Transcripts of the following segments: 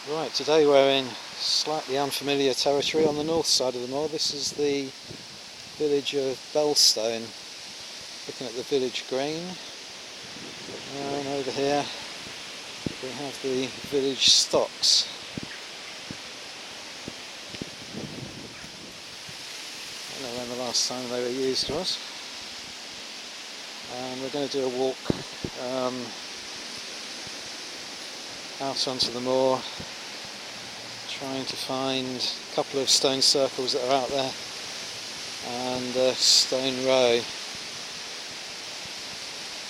Right, today we're in slightly unfamiliar territory on the north side of the moor. This is the village of Belstone, looking at the village green, and over here we have the village stocks. I don't know when the last time they were used was, and we're going to do a walk out onto the moor, trying to find a couple of stone circles that are out there and a stone row.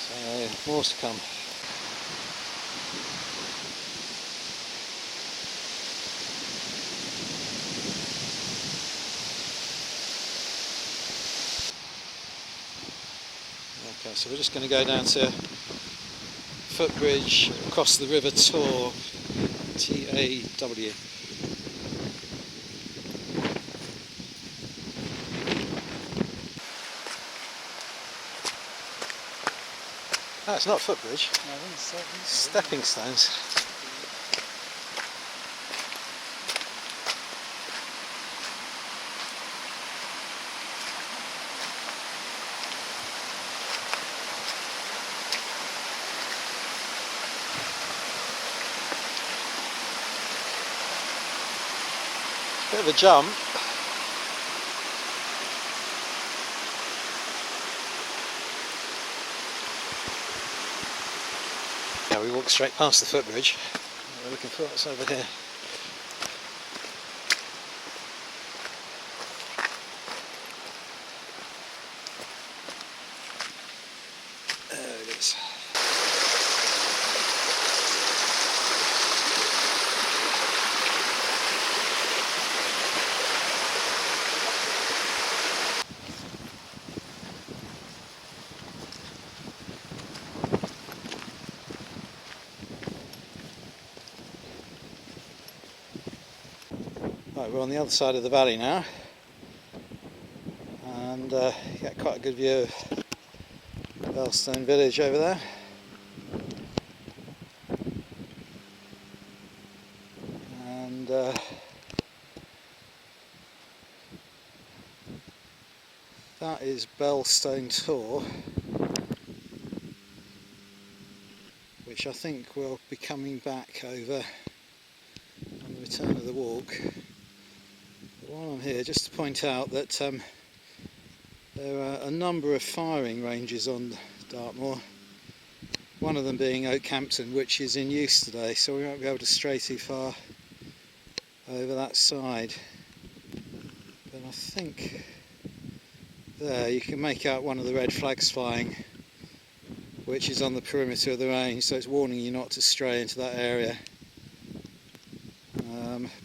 So more to come. Okay, so we're just going to go down to footbridge across the River Tor, T-A-W. Oh, it's not a footbridge. No, it's Stepping stones. Bit of a jump. Yeah, we walked straight past the footbridge. We're looking for what's over here. There it is. Right, we're on the other side of the valley now, and get quite a good view of Belstone village over there. And that is Belstone Tor, which I think we'll be coming back over on the return of the walk. While I'm here, just to point out that there are a number of firing ranges on Dartmoor, one of them being Oakhampton, which is in use today, so we won't be able to stray too far over that side. But I think there you can make out one of the red flags flying, which is on the perimeter of the range, so it's warning you not to stray into that area.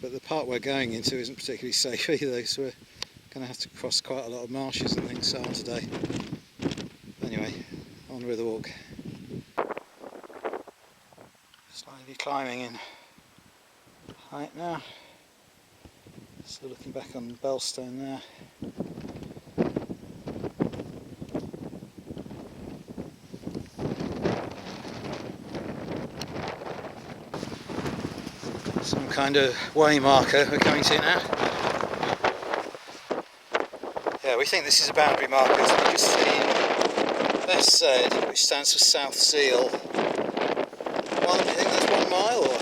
But the part we're going into isn't particularly safe either, so we're going to have to cross quite a lot of marshes and things on today. Anyway, on with the walk. Slightly climbing in height now. Still looking back on Belstone there. Some kind of way marker we're coming to now. Yeah, we think this is a boundary marker. So you just see SZ, which stands for South Seal. Well, do you think that's 1 mile or?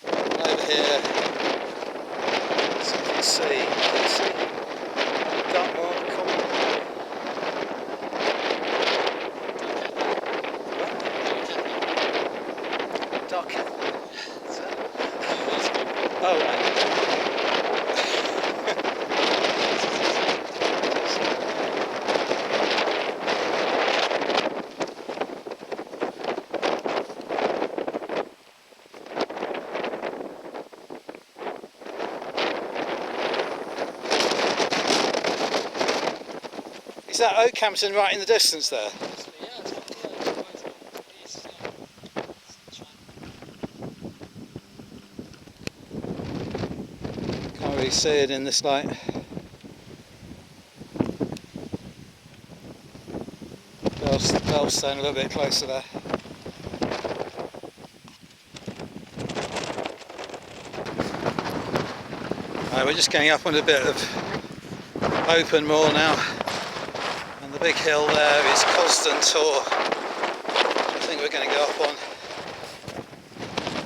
And over here, so you can see Dartmoor Common. Dark. Oh, right. Is that Oakhampton right in the distance there? Can't really see it in this light. Belstone a little bit closer there. We're just going up on a bit of open moor now, and the big hill there is Cosden Tor. I think we're going to go up on.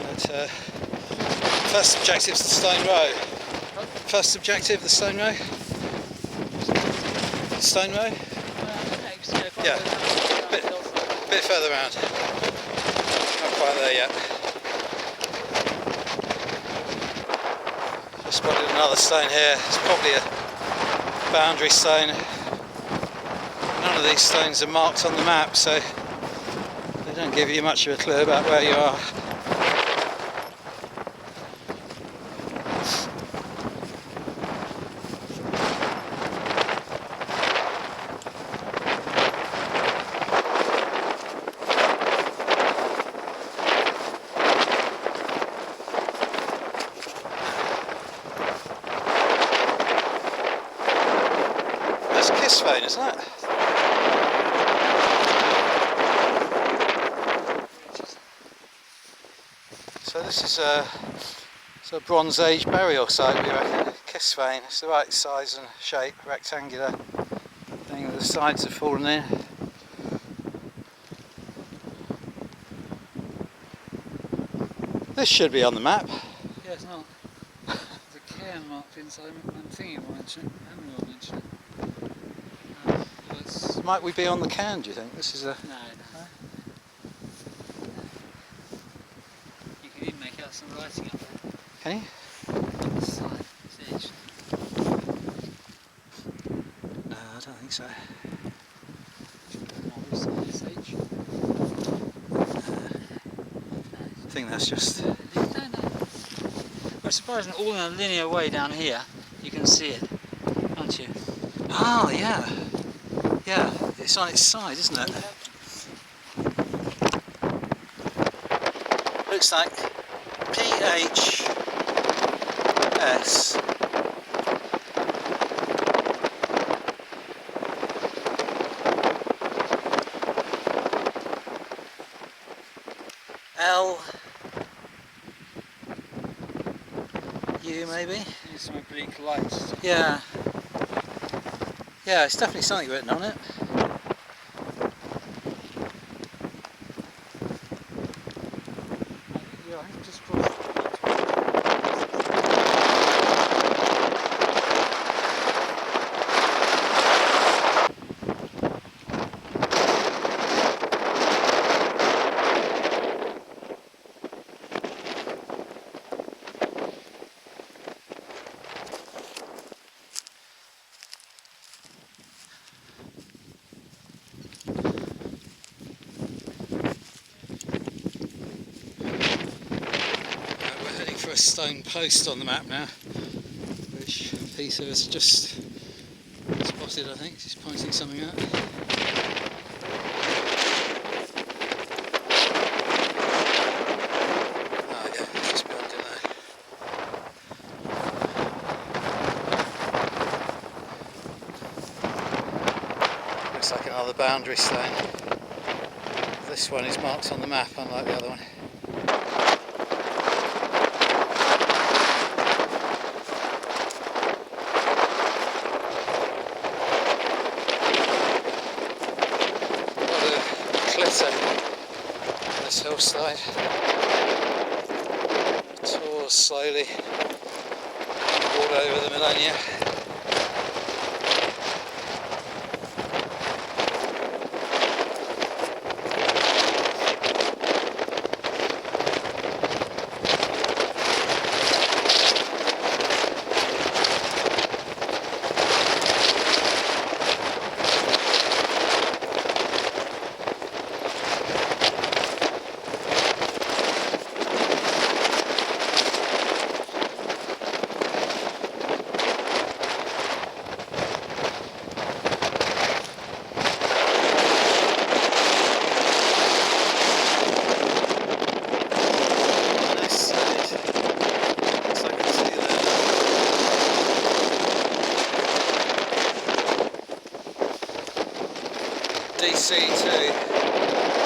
But, first objective is the Stone Row. First objective, the Stone Row. Stone Row? Yeah, bit further round. Not quite there yet. Just spotted another stone here. It's probably a boundary stone. None of these stones are marked on the map, so they don't give you much of a clue about where you are. Isn't it? So this is a Bronze Age burial site, we reckon. Kisvane. It's the right size and shape, rectangular thing. The sides have fallen in. This should be on the map. Yeah, it's not. There's a cairn marked inside. I'm thinking of mentioning it. Might we be on the cairn, do you think? This is a... No. You can even make out some writing up there. Can you? On the side, edge. No, I don't think so. I think that's just... I'm surprised all in a linear way down here, you can see it, aren't you? Oh, yeah. Yeah, it's on its side, isn't it? Looks like PHS. LU maybe? Need some oblique lights. Yeah. Yeah, it's definitely something written on it. Yeah, I think just crossed. For a stone post on the map now, which Peter has just spotted. I think he's pointing something out. Oh yeah, it's just beyond it there. Looks like another boundary stone. This one is marked on the map, unlike the other one. This hillside tours slowly all over the millennia. DC2.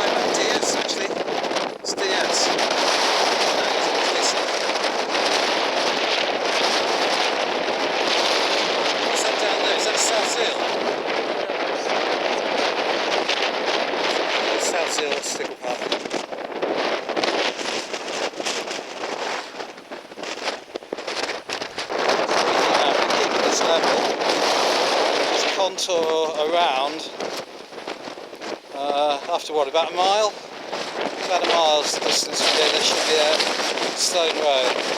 Oh, DS actually. It's DS. No, it's DC. round. After what, about a mile? About a mile's distance from here there should be a stone row.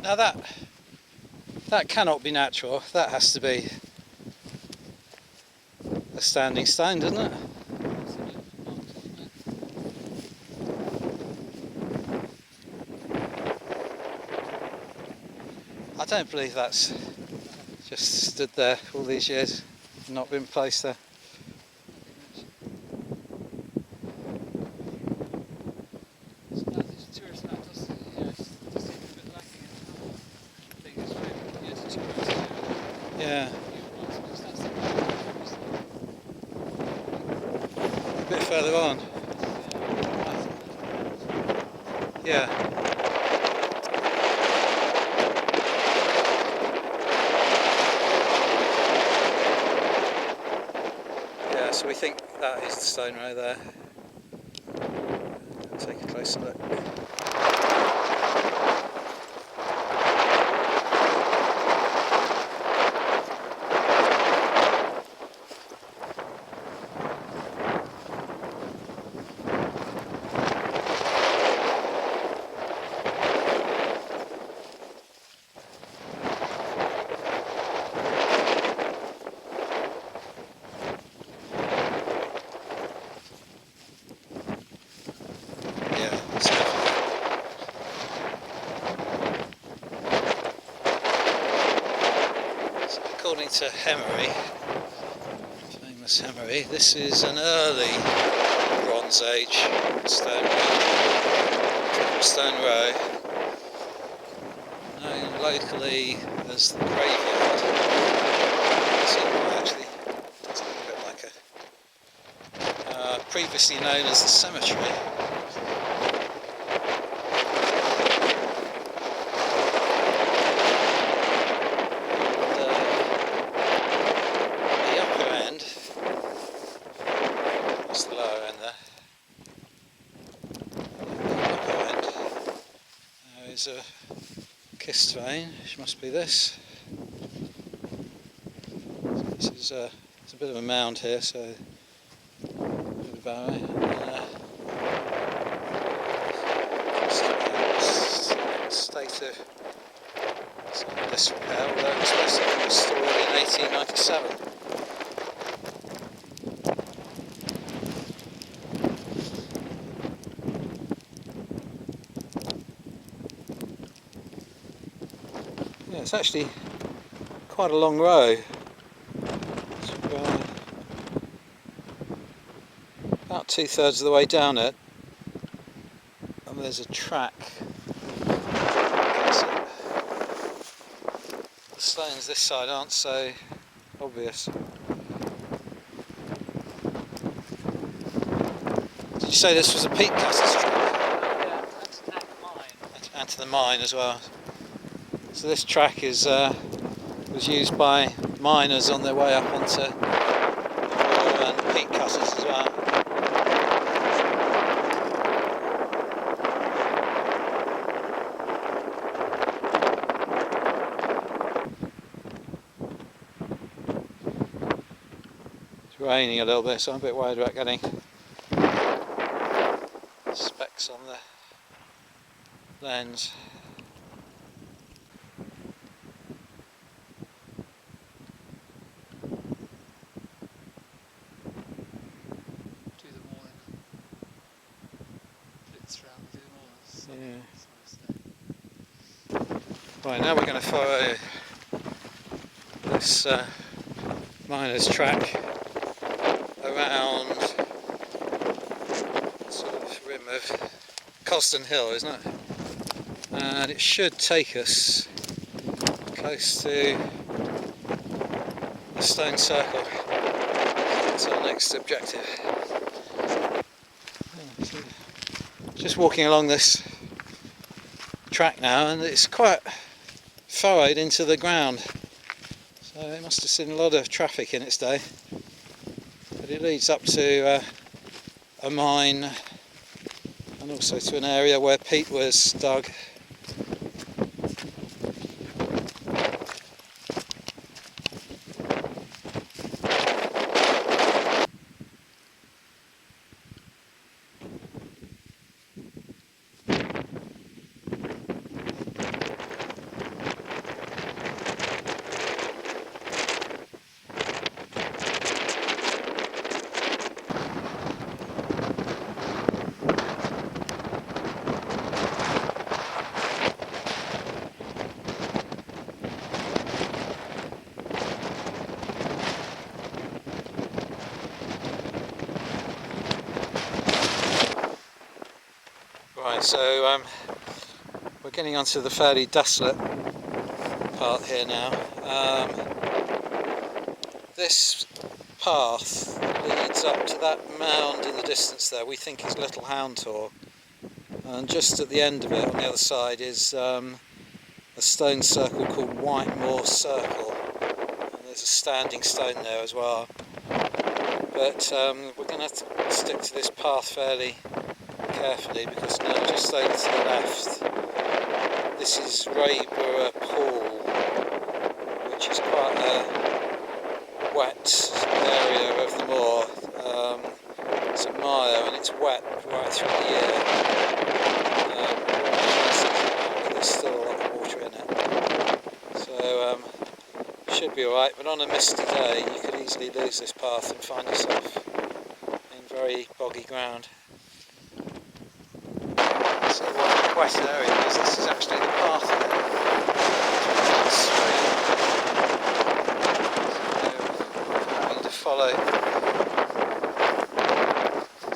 Now that cannot be natural. That has to be a standing stone, doesn't it? I don't believe that's just stood there all these years and not been placed there. Yeah. A bit further on. Yeah. Yeah, so we think that is the stone row there. Take a closer look. According to Hemery, famous Hemery, this is an early Bronze Age stone row, known locally as the graveyard. So actually, it's a bit like a previously known as the cemetery. There's a kist vein, which must be this. This is it's a bit of a mound here, so a bit of valley. State of disrepair, although it was supposed to be restored in 1897. Yeah, it's actually quite a long row. It's about 2/3 of the way down it, and there's a track. The stones this side aren't so obvious. Did you say this was a peat cutter's track? Yeah, that's at the mine. And to the mine as well. So this track is was used by miners on their way up onto ore and peat cutters as well. It's raining a little bit, so I'm a bit worried about getting specks on the lens. Yeah. Right, now we're going to follow this miner's track around sort of rim of Cosden Hill, isn't it? and it should take us close to the stone circle. That's our next objective. Just walking along this track now, and it's quite furrowed into the ground, so it must have seen a lot of traffic in its day, but it leads up to a mine and also to an area where peat was dug. Right, so we're getting onto the fairly desolate part here now. This path leads up to that mound in the distance there, we think is Little Hound Tor, and just at the end of it on the other side is a stone circle called Whitemoor Circle, and there's a standing stone there as well. But we're going to have to stick to this path fairly carefully, because now just over to the left this is Rayborough Pool, which is quite a wet area of the moor. It's a mire and it's wet right through the year. But there's still a lot of water in it, so should be alright, but on a misty day you could easily lose this path and find yourself in very boggy ground. So what a wet area is, this is actually the path there. So having to follow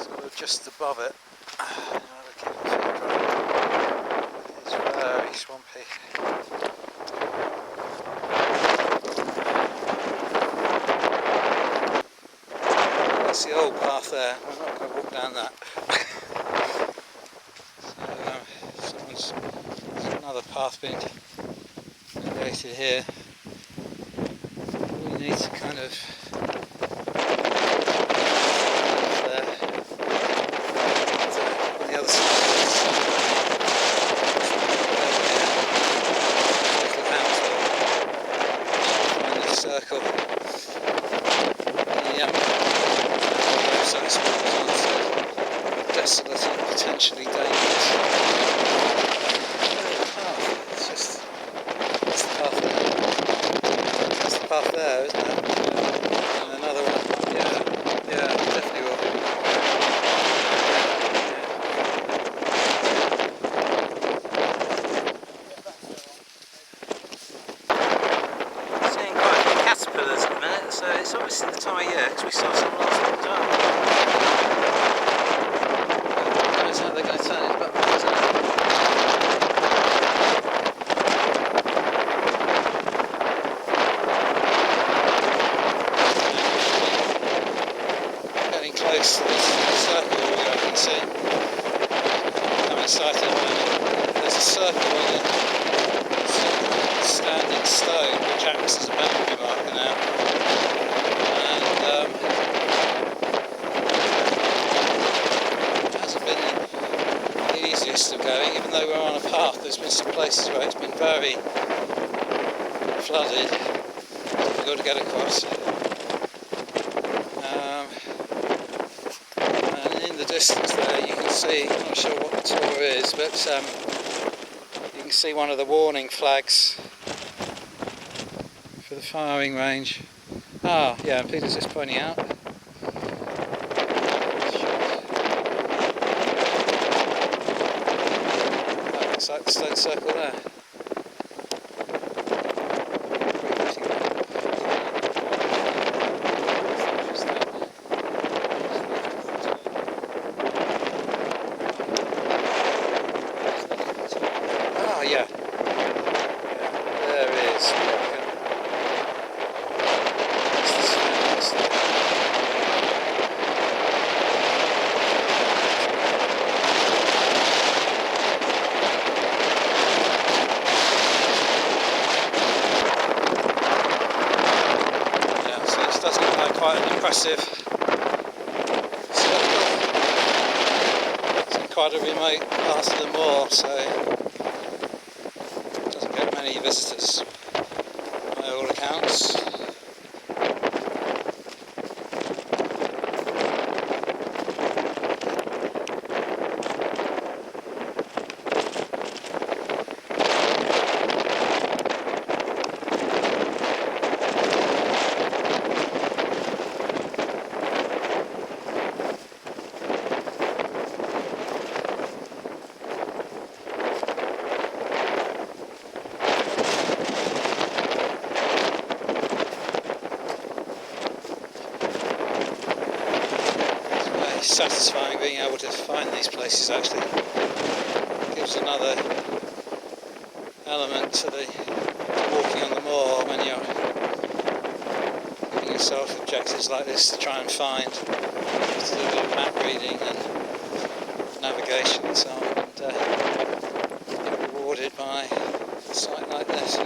sort of just above it. It's very swampy. That's the old path there, we're not going to walk down that. There's another path being created here. We need to kind of there. On the other side find the circle. So desolate and potentially dangerous. That's the path there, isn't it? And another one. Yeah, definitely will. Seeing quite a few caterpillars at the minute, so it's obviously the time of year because we saw some last October. Who knows how they're going to turn it back, isn't it? Close to this circle I can see. I'm excited about it. There's a circle in it. It's a standing stone which acts as a boundary marker now. And it hasn't been the easiest of going, even though we're on a path. There's been some places where it's been very flooded. We've got to get across. The distance there you can see, I'm not sure what the tour is, but you can see one of the warning flags for the firing range. Ah, yeah, Peter's just pointing out. That looks like the stone circle there. does look like quite an impressive circle. It's in quite a remote part of the moor, so it doesn't get many visitors by all accounts. Satisfying being able to find these places. Actually gives another element to the walking on the moor when you're giving yourself objectives like this to try and find, to do a bit of map reading and navigation and so on, and get rewarded by a site like this.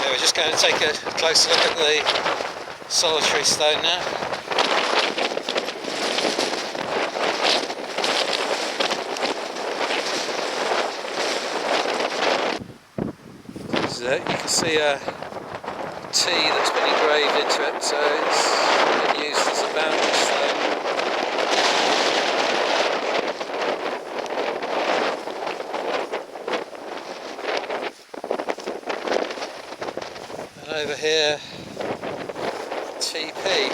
We're just going to take a closer look at the solitary stone now. You can see a T that's been engraved into it, so it's been used as a boundary stone. And over here, TP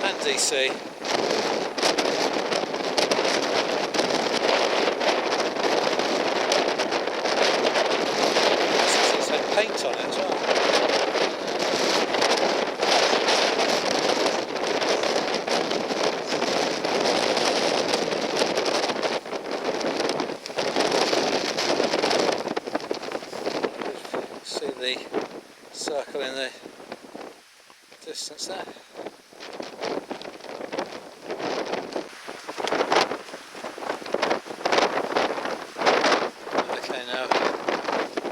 and DC. Paint on it as well. See the circle in the distance there. Okay, now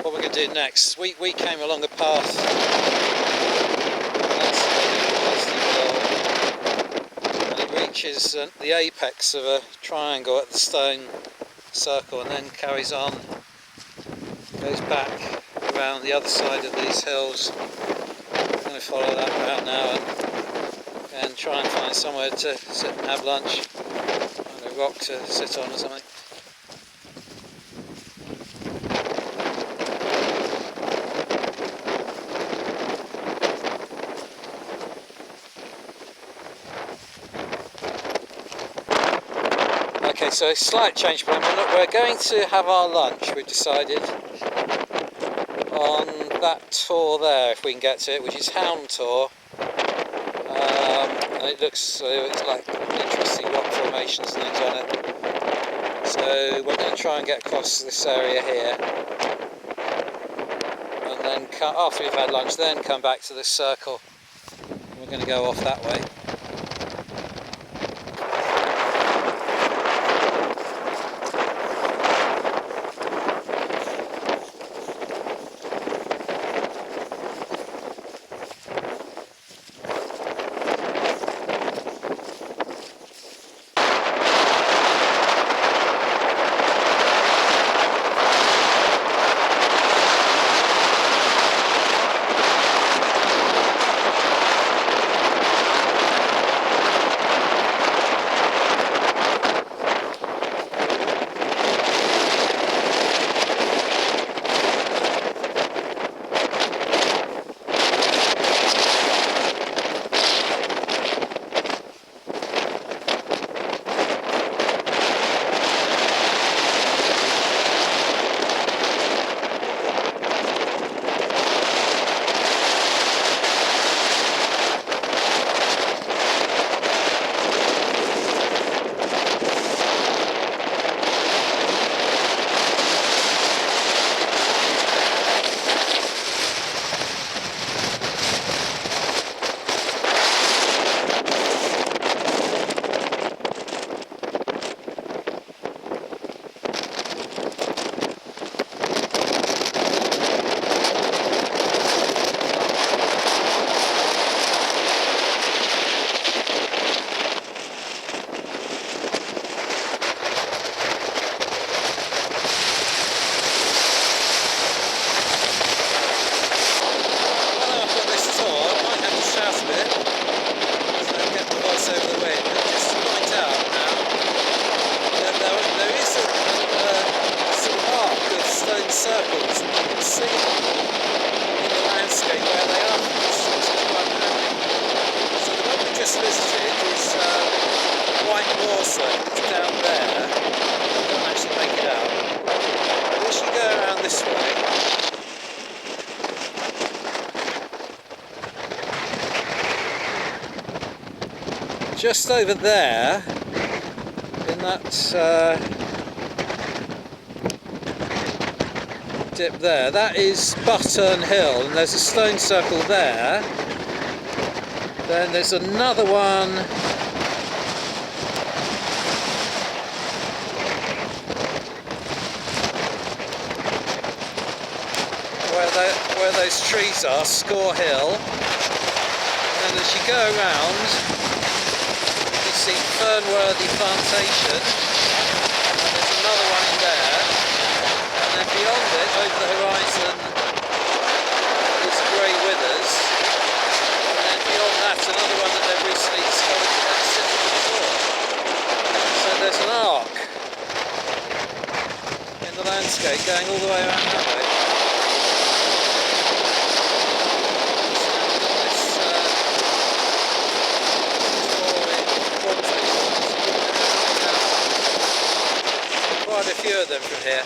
what we're going to do next, we came along a path and it reaches the apex of a triangle at the stone circle and then carries on goes back around the other side of these hills. I'm going to follow that route now and try and find somewhere to sit and have lunch. Find a rock to sit on or something. Okay, so a slight change plan. We're going to have our lunch, we've decided, on that tour there, if we can get to it, which is Hound Tour. And it looks, it's like interesting rock formations and things on it. So we're going to try and get across this area here. And then, after we've had lunch, then come back to this circle. We're going to go off that way. Circles, and you can see in the landscape where they are. It's quite handy. So the one we just visited is Whitemoor circle. It's down there. I can't actually make it out. But we should go around this way. Just over there, in that dip there, that is Button Hill, and there's a stone circle there. Then there's another one where those trees are, Score Hill. And then as you go around, you see Fernworthy Plantation, and there's another one in there. And then beyond it, over the horizon, is Grey Withers. And then beyond that, another one that they've recently discovered at the City Resort. So there's an arc in the landscape going all the way around that way. Quite a few of them from here.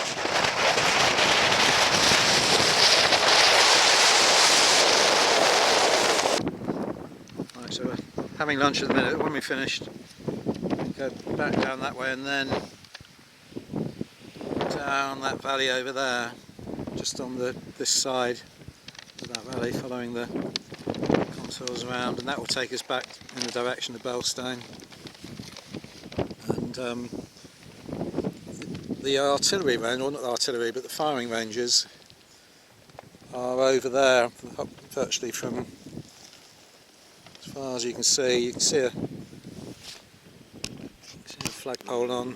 Right, so we're having lunch at the minute. When we finished, go back down that way and then down that valley over there, just on this side of that valley, following the contours around, and that will take us back in the direction of Belstone. And the artillery range, or not the artillery, but the firing ranges are over there, virtually from as far as you can see. You can see a flagpole on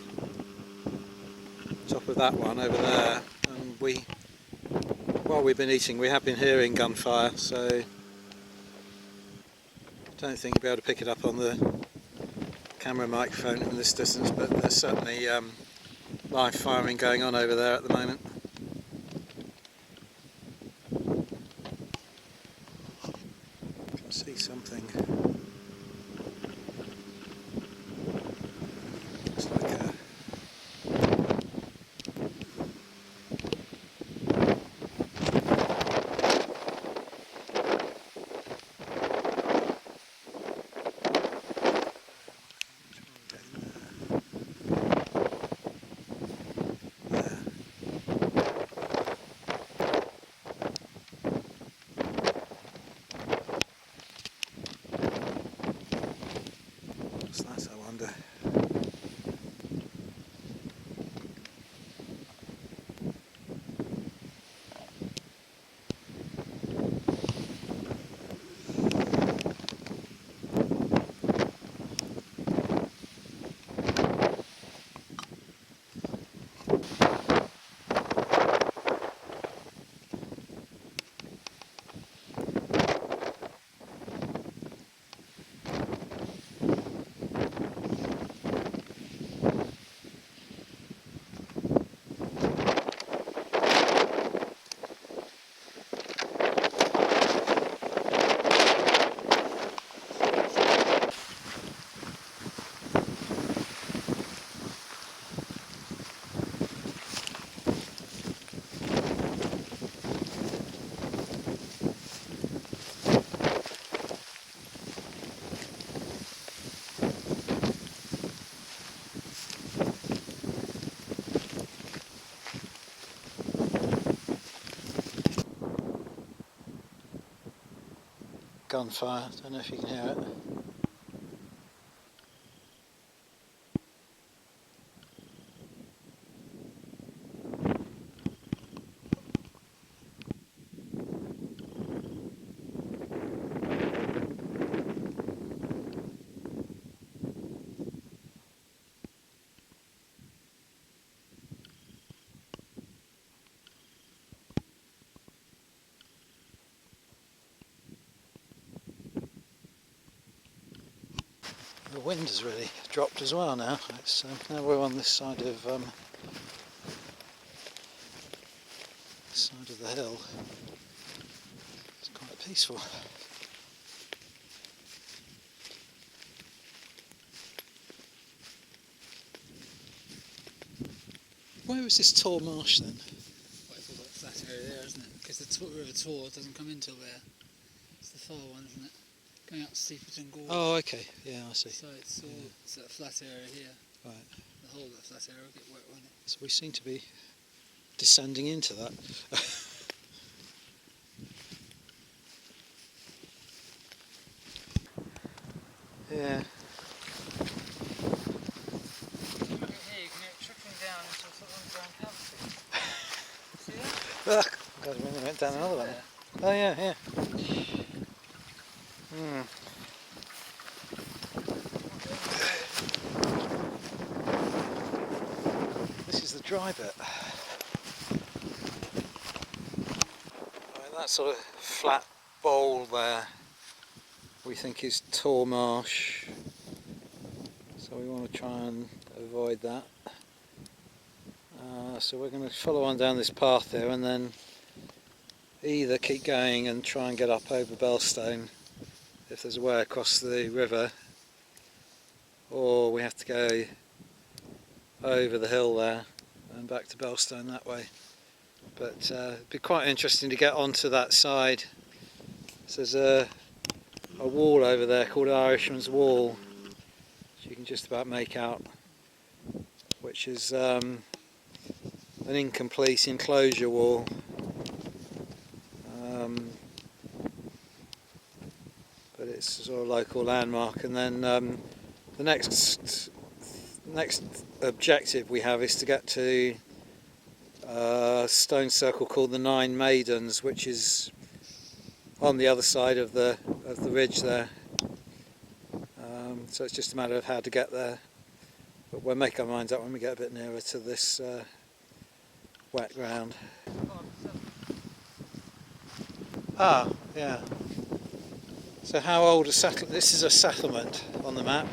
top of that one over there, and we while we've been eating we have been hearing gunfire, so I don't think you'll be able to pick it up on the camera microphone in this distance, but there's certainly live firing going on over there at the moment. I can see something. Looks like a what's that, I wonder? Gunfire, don't know if you can hear it. The wind has really dropped as well now. It's, now we're on this side of the hill. It's quite peaceful. Where is this tall marsh then? Well, it's all that flat area there, isn't it? Because the River Tor doesn't come in till there. It's the far one, isn't it? Going up Steeperton Gorge. Oh, okay. Yeah, I see. So it's all it's that flat area here. Right. The whole of that flat area will get wet, won't it? So we seem to be descending into that. Yeah. Look at here, you can hear it trickling down into a sort of underground cavity. See that? Ah, God, we went down another one. There. Oh yeah, yeah. This is the dry bit. Right, that sort of flat bowl there we think is Tor Marsh, so we want to try and avoid that. So we're going to follow on down this path here and then either keep going and try and get up over Belstone if there's a way across the river, or we have to go over the hill there and back to Belstone that way. But it'd be quite interesting to get onto that side. So there's a wall over there called Irishman's Wall, which you can just about make out, which is an incomplete enclosure wall. But it's a sort of local landmark. And then the next objective we have is to get to a stone circle called the Nine Maidens, which is on the other side of the ridge there. So it's just a matter of how to get there. But we'll make our minds up when we get a bit nearer to this wet ground. Ah, yeah. So how old a settlement? This is a settlement on the map.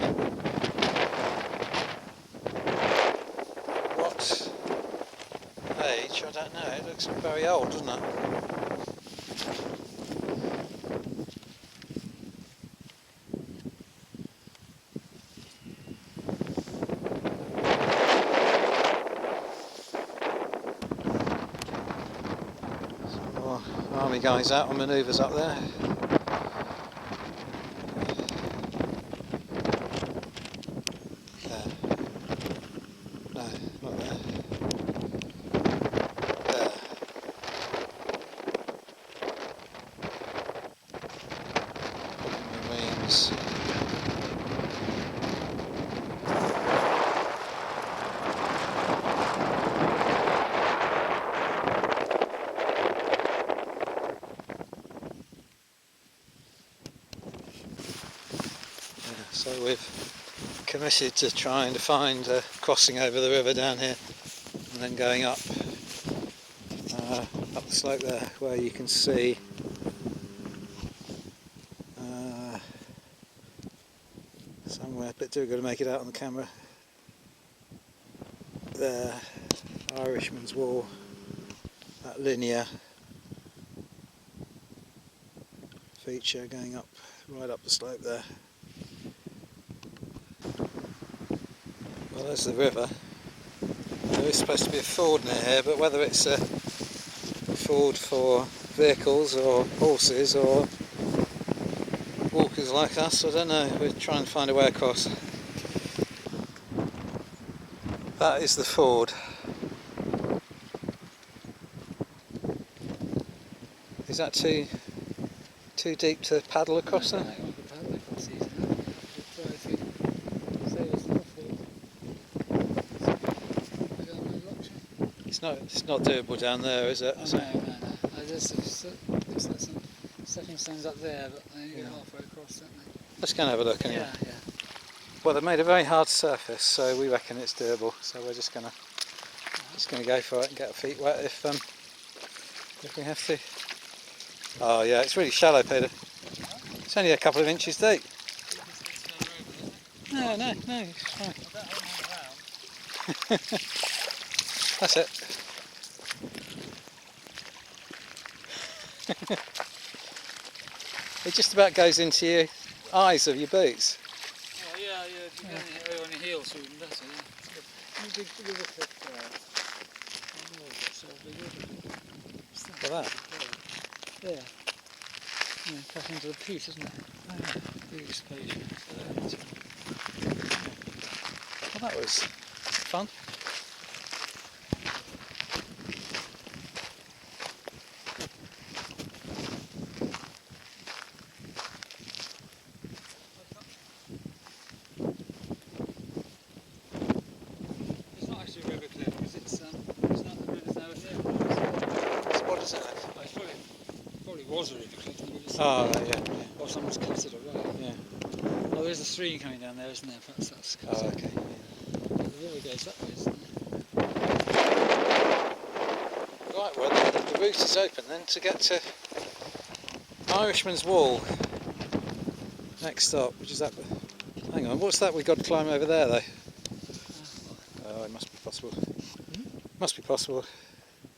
What age? I don't know. It looks very old, doesn't it? Some more army guys out on manoeuvres up there. No, not there. There. Marines. So we've committed to trying to find a crossing over the river down here and then going up up the slope there where you can see somewhere, but do got to make it out on the camera there, Irishman's Wall, that linear feature going up right up the slope there. Well, there's the river. There is supposed to be a ford near here, but whether it's a ford for vehicles or horses or walkers like us, I don't know. We're trying to find a way across. That is the ford. Is that too deep to paddle across there? It's not doable down there, is it? Oh, no. There's looks like some stepping stones up there, but they only go halfway across, don't they? Let's go and have a look anyway. Yeah. Well, they've made a very hard surface, so we reckon it's doable. So we're just gonna go for it and get our feet wet if we have to. Oh yeah, it's really shallow, Peter. It's only a couple of inches deep. No, it's fine. That's it. It just about goes into your eyes of your boots. Oh, yeah, if you go on your heels, so even better, yeah. Big river cliff there. Look at that. There. Yeah, cut into the piece, isn't it? Oh, yeah. Big exposure. Well, that was fun. It's not actually a river cliff because it's not the river's nowhere near. What is it? Oh, it's probably was a river cliff. Oh, yeah. Or someone's cut it away. Yeah. Oh, there's a stream coming down there, isn't there? Perhaps that's cut Oh, it. okay. The river goes that way, isn't it? Right, well, the route is open then to get to Irishman's Wall. Next stop, which is that. Hang on, what's that we've got to climb over there though? Oh, it must be possible. Must be possible.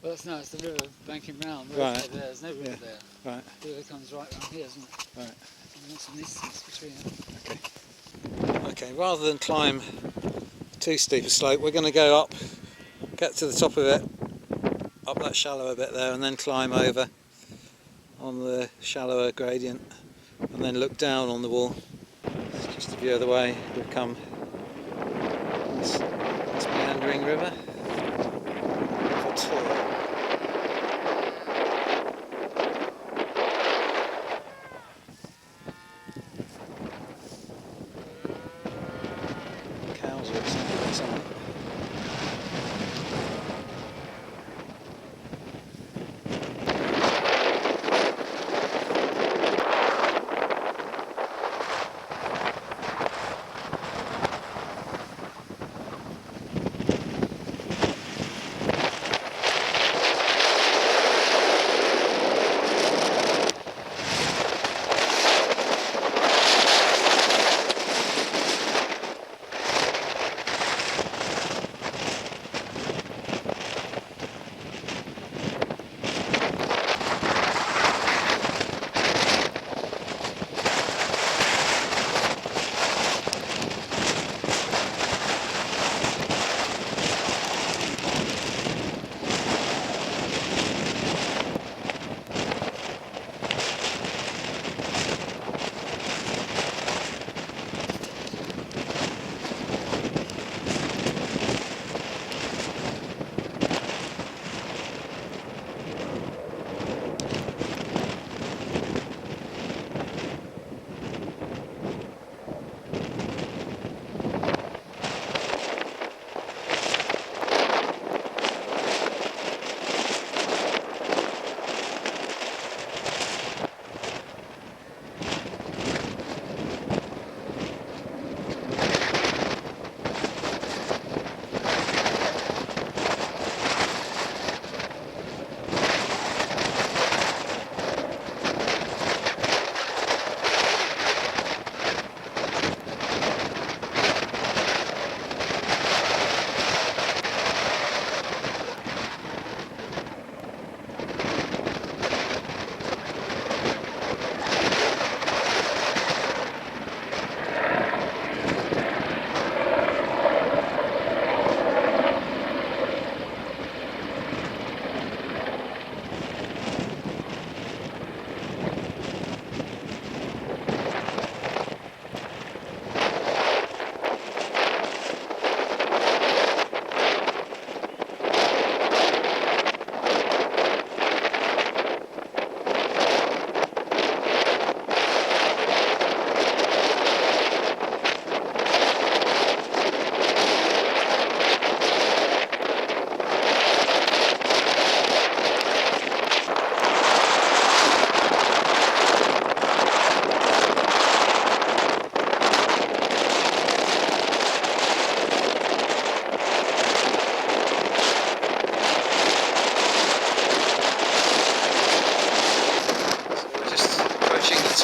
Well, it's the river banking round. Right. There's no river there. Right. The river comes right round here, isn't it? Right. And that's some distance between them. Okay, rather than climb too steep a slope, we're going to go up, get to the top of it, up that shallower bit there, and then climb over on the shallower gradient, and then look down on the wall. It's just a view of the way we've come this meandering river for a tour. Cows are excited or something.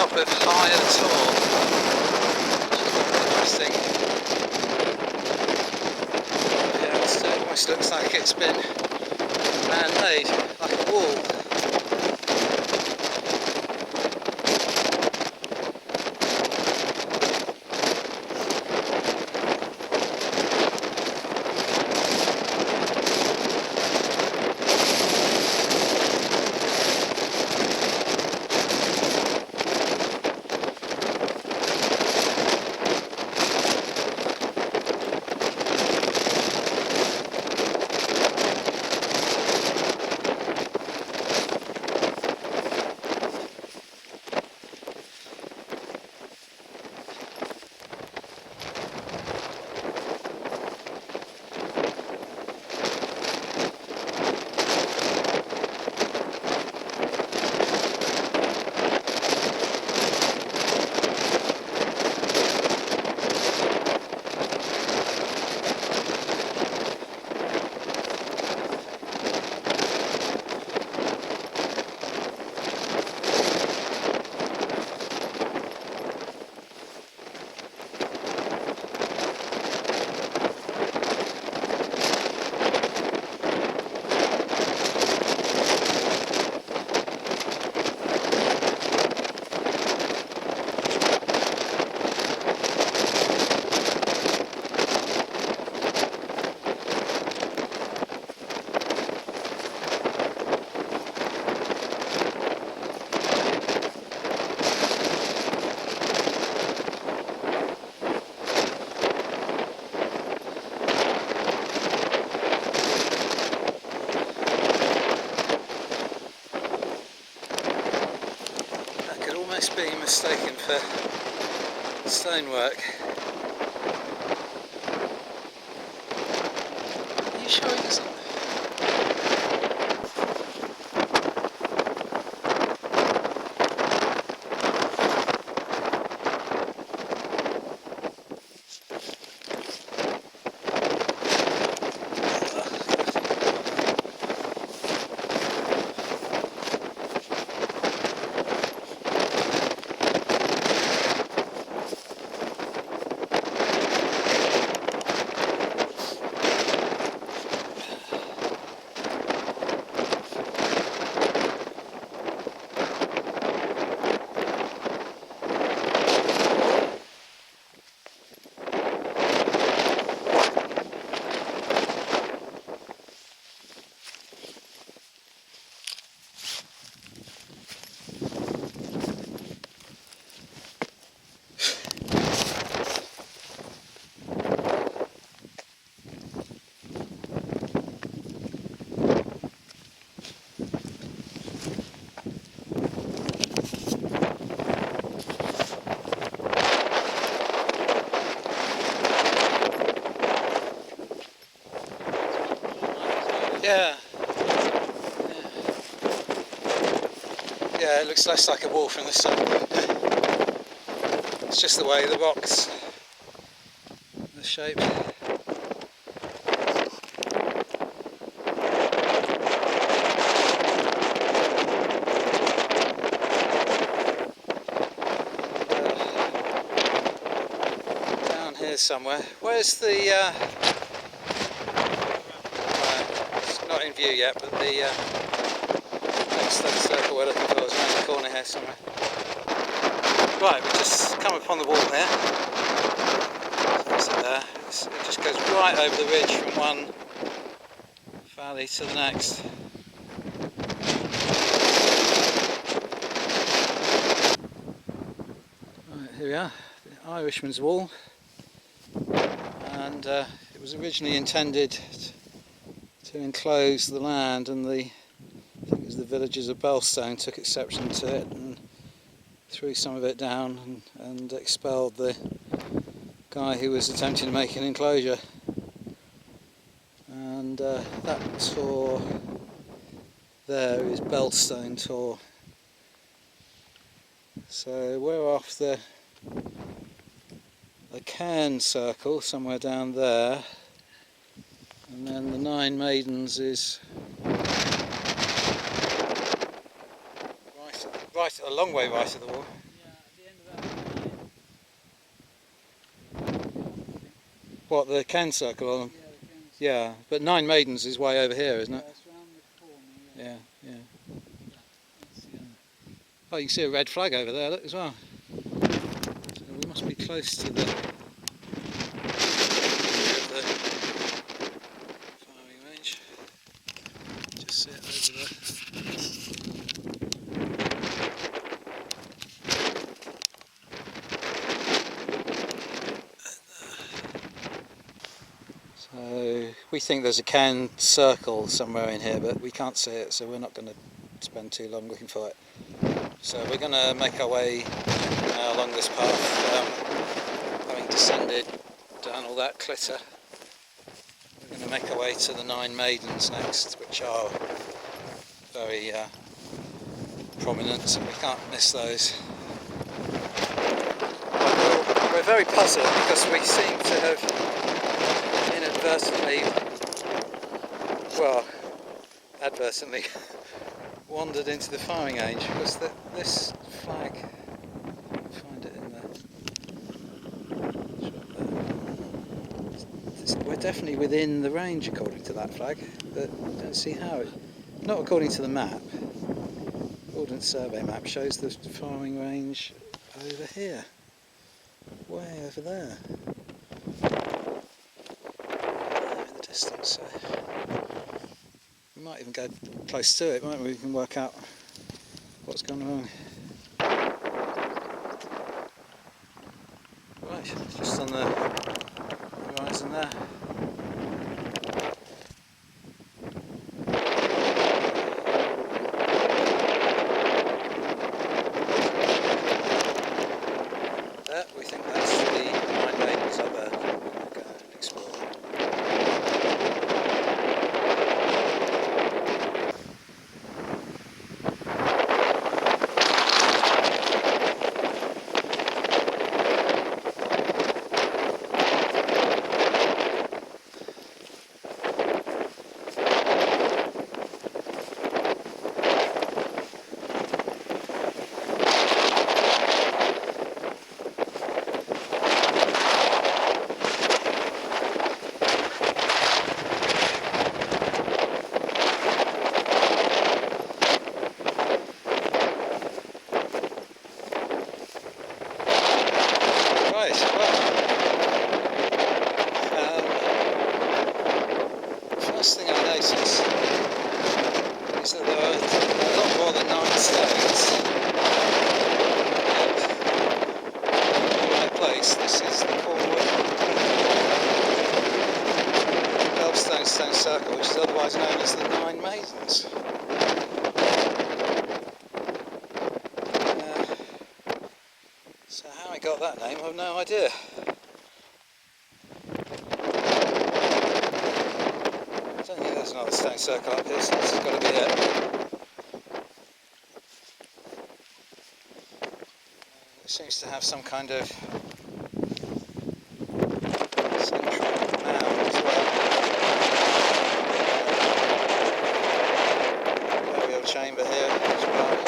top of High and Tor, which is interesting. Yeah, it almost looks like it's been man-made, like a wall. Being mistaken for stonework. Are you showing us something? Yeah. Yeah, it looks less like a wall from the sun. It's just the way the rocks, the shape. Down here somewhere. Where's the? It's not in view yet, but the next circle we're looking for is around the corner here somewhere. Right, we've just come upon the wall here. So there. It just goes right over the ridge from one valley to the next. Right, here we are, the Irishman's Wall, and it was originally intended to enclose the land, and I think it was the villagers of Belstone took exception to it and threw some of it down and expelled the guy who was attempting to make an enclosure. And that tor there is Belstone tor. So we're off the cairn circle somewhere down there, and then the Nine Maidens is right a long way right of the wall. Yeah. What, the Cairn circle on them? Yeah, the Cairns. Yeah, but Nine Maidens is way over here, isn't Yeah, it? it's round the corner. Yeah, yeah. That's, yeah. Oh, you can see a red flag over there, look, as well. So we must be close to the firing range. Just see it over there. So we think there's a Cairn circle somewhere in here, but we can't see it, so we're not going to spend too long looking for it. So we're going to make our way along this path, having descended down all that clitter. We're going to make our way to the Nine Maidens next, which are very prominent, so we can't miss those. We're very puzzled because we seem to have inadvertently, well, advertently wandered into the firing range, because this flag, find it in there. We're definitely within the range according to that flag, but I don't see how. Not according to the map. Ordnance Survey map shows the firing range over here, way over there. In the distance, so we might even go close to it, mightn't we? We can work out what's gone wrong. Right, just on the horizon there. There, we think that's the Nine Maidens up there. We'll go and explore. Right, well, first thing I noticed is that there are a lot more than 9 stones in my place. This is the Cornwall Belstone stone circle, which is otherwise known as the Nine Maidens. So how it got that name, I have no idea. I don't think there's another stone circle up here, so this has got to be it. It seems to have some kind of central mound as well. Burial chamber here as well.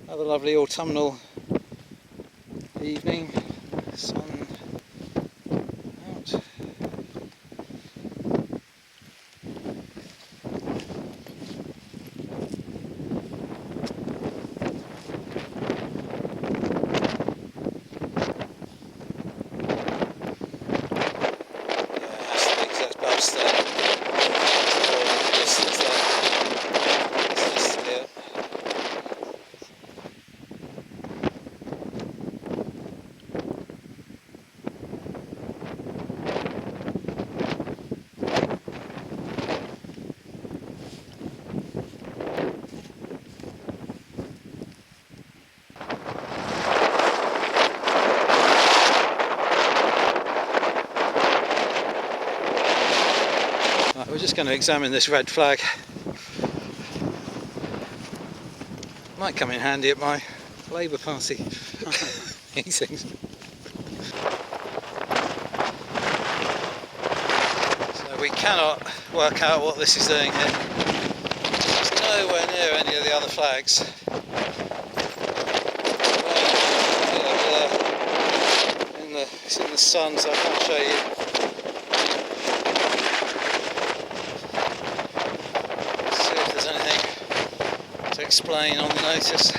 Another lovely autumnal evening, sun out. Right, we're just going to examine this red flag. Might come in handy at my Labour Party meetings. So we cannot work out what this is doing here. It's near any of the other flags. It's in the sun, so I can't show you. Let's see if there's anything to explain on the notice.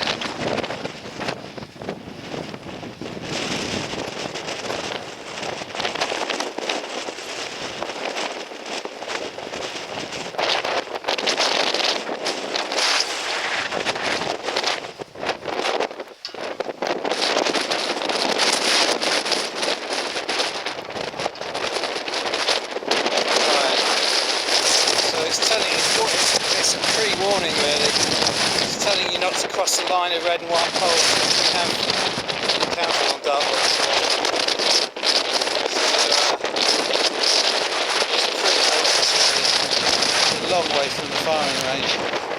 It's a pre-warning really. It's telling you not to cross the line of red and white poles in the council on Dartmoors. It's pretty close. It's a long way from the firing range.